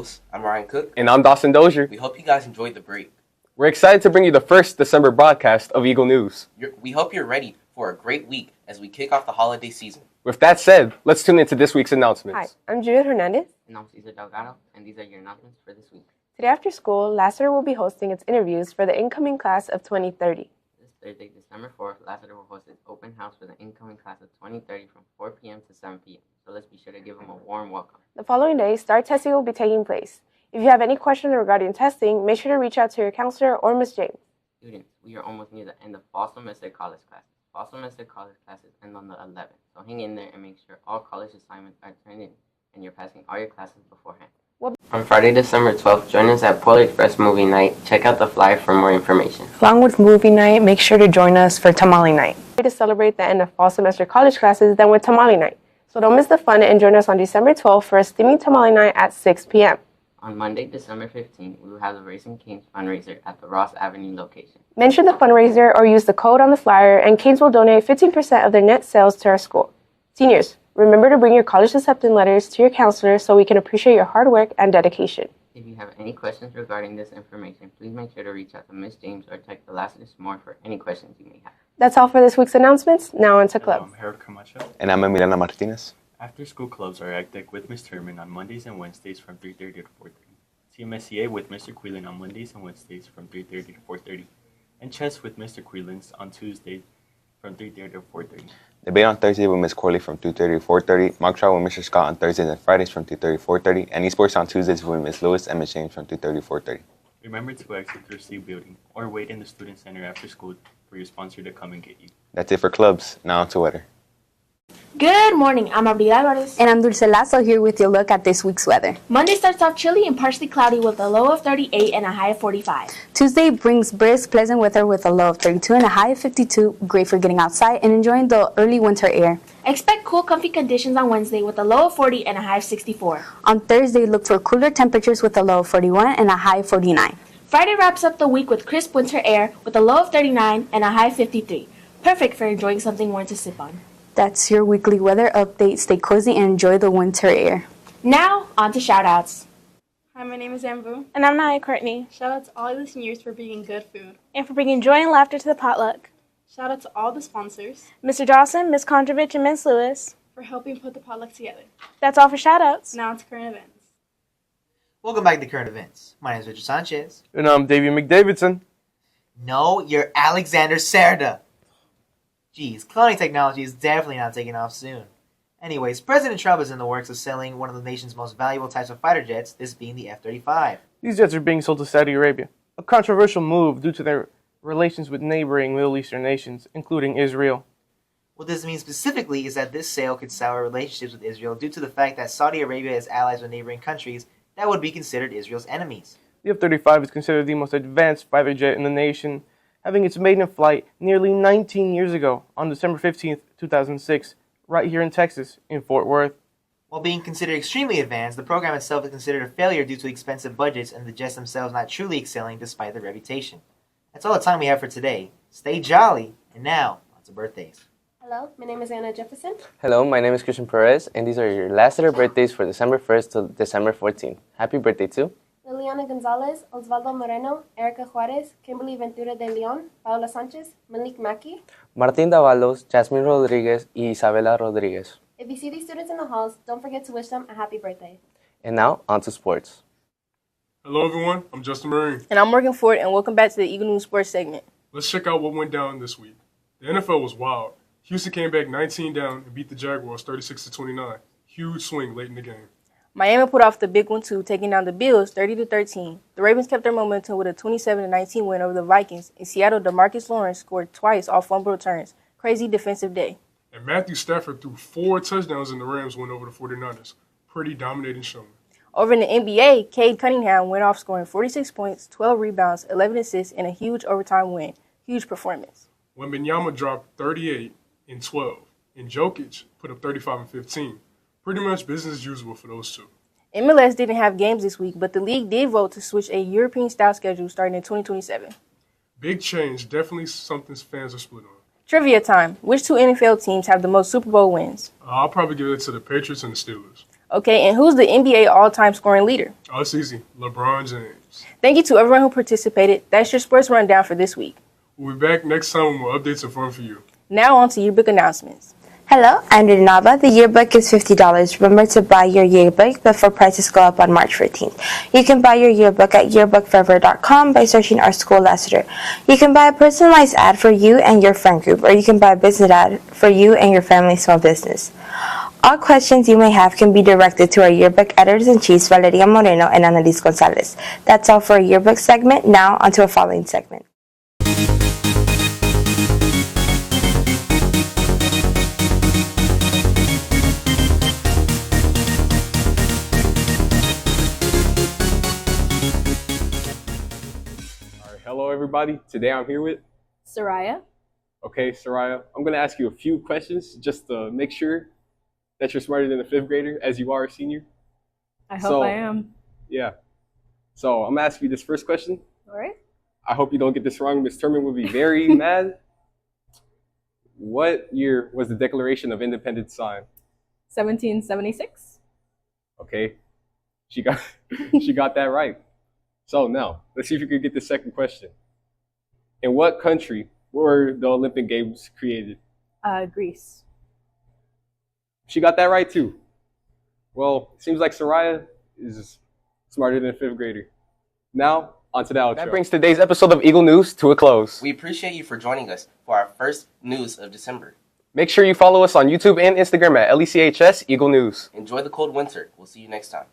hosts. I'm Ryan Cook. And I'm Dawson Dozier. We hope you guys enjoyed the break. We're excited to bring you the first December broadcast of Eagle News. We hope you're ready for a great week as we kick off the holiday season. With that said, let's tune into this week's announcements. Hi, I'm Judith Hernandez. And I'm Cesar Delgado, and these are your announcements for this week. Today after school, Lassiter will be hosting its interviews for the incoming class of 2030. This Thursday, December 4th, Lassiter will host its open house for the incoming class of 2030 from 4 p.m. to 7 p.m. So let's be sure to give them a warm welcome. The following day, STAR testing will be taking place. If you have any questions regarding testing, make sure to reach out to your counselor or Ms. James. Students, we are almost near the end of fall semester college classes. Fall semester college classes end on the 11th, so hang in there and make sure all college assignments are turned in and you're passing all your classes beforehand. From Friday, December 12th, join us at Polar Express Movie Night. Check out the flyer for more information. Along with movie night, make sure to join us for Tamale Night. To celebrate the end of fall semester college classes, then with Tamale Night. So don't miss the fun and join us on December 12th for a steaming Tamale Night at 6 p.m. On Monday, December 15th, we will have the Racing Canes fundraiser at the Ross Avenue location. Mention the fundraiser or use the code on the flyer, and Canes will donate 15% of their net sales to our school. Seniors, remember to bring your college acceptance letters to your counselor so we can appreciate your hard work and dedication. If you have any questions regarding this information, please make sure to reach out to Ms. James or text the Lassiter S'more for any questions you may have. That's all for this week's announcements. Now on to clubs. I'm Harold Camacho. And I'm Emiliano Martinez. After school clubs are ACTEC with Ms. Turman on Mondays and Wednesdays from 3:30 to 4:30. CMSCA with Mr. Quillen on Mondays and Wednesdays from 3:30 to 4:30. And chess with Mr. Quillens on Tuesdays from 3:30 to 4:30. Debate on Thursday with Ms. Corley from 2:30 to 4:30. Mock trial with Mr. Scott on Thursdays and Fridays from 2:30 to 4:30. And esports on Tuesdays with Ms. Lewis and Ms. James from 2:30 to 4:30. Remember to exit the receive building or wait in the student center after school for your sponsor to come and get you. That's it for clubs. Now on to weather. Good morning, I'm Abril Alvarez. And I'm Dulce Lazo here with your look at this week's weather. Monday starts off chilly and partially cloudy with a low of 38 and a high of 45. Tuesday brings brisk, pleasant weather with a low of 32 and a high of 52. Great for getting outside and enjoying the early winter air. Expect cool, comfy conditions on Wednesday with a low of 40 and a high of 64. On Thursday, look for cooler temperatures with a low of 41 and a high of 49. Friday wraps up the week with crisp winter air with a low of 39 and a high of 53. Perfect for enjoying something warm to sip on. That's your weekly weather update. Stay cozy and enjoy the winter air. Now, on to shout-outs. Hi, my name is Ambu. And I'm Naya Courtney. Shout out to all the seniors for bringing good food. And for bringing joy and laughter to the potluck. Shout out to all the sponsors. Mr. Dawson, Ms. Kondrovich, and Ms. Lewis. For helping put the potluck together. That's all for shout-outs. Now to current events. Welcome back to Current Events. My name is Richard Sanchez. And I'm Davey McDavidson. No, you're Alexander Serda. Geez, cloning technology is definitely not taking off soon. Anyways, President Trump is in the works of selling one of the nation's most valuable types of fighter jets, this being the F-35. These jets are being sold to Saudi Arabia, a controversial move due to their relations with neighboring Middle Eastern nations, including Israel. What this means specifically is that this sale could sour relationships with Israel due to the fact that Saudi Arabia is allies with neighboring countries that would be considered Israel's enemies. The F-35 is considered the most advanced fighter jet in the nation, having its maiden flight nearly 19 years ago on December 15th, 2006, right here in Texas, in Fort Worth. While being considered extremely advanced, the program itself is considered a failure due to expensive budgets and the jets themselves not truly excelling despite their reputation. That's all the time we have for today. Stay jolly, and now, on to birthdays. Hello, my name is Anna Jefferson. Hello, my name is Christian Perez, and these are your Lassiter birthdays for December 1st to December 14th. Happy birthday to Liliana Gonzalez, Osvaldo Moreno, Erica Juarez, Kimberly Ventura de Leon, Paola Sanchez, Malik Mackey, Martín Davalos, Jasmine Rodriguez, y Isabela Rodriguez. If you see these students in the halls, don't forget to wish them a happy birthday. And now, on to sports. Hello everyone, I'm Justin Marine. And I'm Morgan Ford, and welcome back to the Eagle News Sports segment. Let's check out what went down this week. The NFL was wild. Houston came back 19 down and beat the Jaguars 36-29. Huge swing late in the game. Miami put off the big one too, taking down the Bills 30-13. The Ravens kept their momentum with a 27-19 win over the Vikings. In Seattle, DeMarcus Lawrence scored twice off fumble returns. Crazy defensive day. And Matthew Stafford threw 4 touchdowns in the Rams win over the 49ers. Pretty dominating showing. Over in the NBA, Cade Cunningham went off scoring 46 points, 12 rebounds, 11 assists, and a huge overtime win. Huge performance. Wembanyama dropped 38 and 12, and Jokic put up 35 and 15. Pretty much business as usual for those two. MLS didn't have games this week, but the league did vote to switch a European-style schedule starting in 2027. Big change, definitely something fans are split on. Trivia time. Which two NFL teams have the most Super Bowl wins? I'll probably give it to the Patriots and the Steelers. Okay, and who's the NBA all-time scoring leader? Oh, it's easy. LeBron James. Thank you to everyone who participated. That's your sports rundown for this week. We'll be back next time with more updates and fun for you. Now on to yearbook announcements. Hello, I'm Renava. The yearbook is $50. Remember to buy your yearbook before prices go up on March 14th. You can buy your yearbook at yearbookforever.com by searching our school letter. You can buy a personalized ad for you and your friend group, or you can buy a business ad for you and your family small business. All questions you may have can be directed to our yearbook editors-in-chief, Valeria Moreno and Annalise Gonzalez. That's all for our yearbook segment. Now, onto a following segment. Hello, everybody. Today I'm here with Soraya. Okay, Soraya, I'm going to ask you a few questions just to make sure that you're smarter than a fifth grader as you are a senior. I hope I am. Yeah. So I'm going to ask you this first question. All right. I hope you don't get this wrong. Ms. Turman will be very mad. What year was the Declaration of Independence signed? 1776. Okay. She got that right. So now, let's see if you can get the second question. In what country were the Olympic Games created? Greece. She got that right too. Well, it seems like Soraya is smarter than a fifth grader. Now, on to the outro. That brings today's episode of Eagle News to a close. We appreciate you for joining us for our first news of December. Make sure you follow us on YouTube and Instagram at LECHS Eagle News. Enjoy the cold winter. We'll see you next time.